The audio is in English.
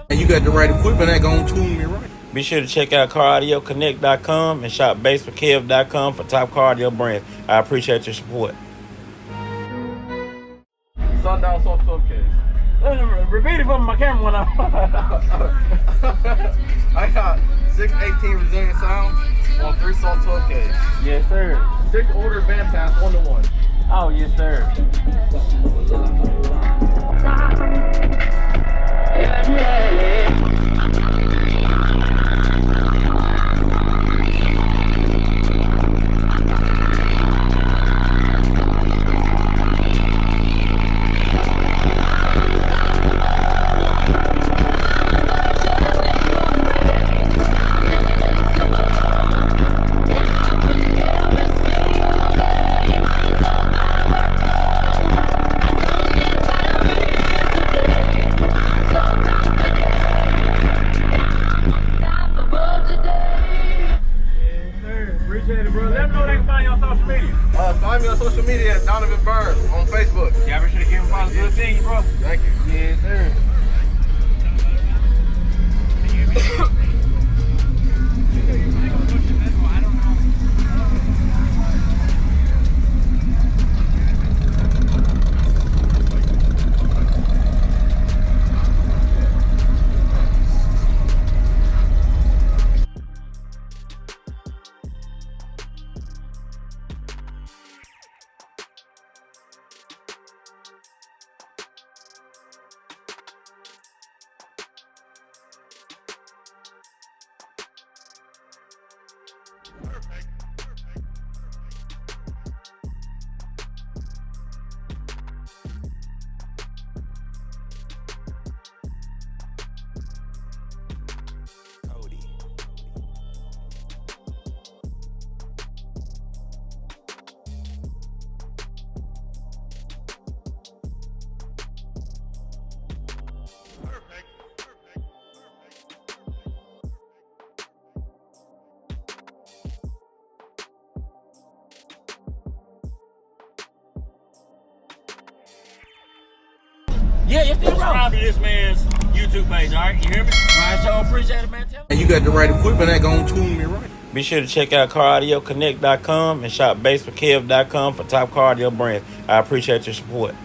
And you got the right equipment that gonna tune me right. Be sure to check out caraudioConnect.com and shop BASSWITHKEV.com for top car audio brands. I appreciate your support. Sundown soft top case. Repeat it for my camera when I got 618 resilient sound on 3 soft top case. Yes, sir. 6 order band pass 1-to-1. Oh, yes, sir. Appreciate it, bro. Let them know they can find you on social media. Find me on social media at Donovan Burns on Facebook. Y'all be sure to give him a good seeing you, bro. Thank you. Yes, sir. Yeah, it's still subscribe to this man's YouTube page, all right? You hear me? Ryan Show, appreciate it, man. And you got the right equipment that gonna tune me right. Be sure to check out caraudioConnect.com and shop BASSWITHKEV.com for top car audio brands. I appreciate your support.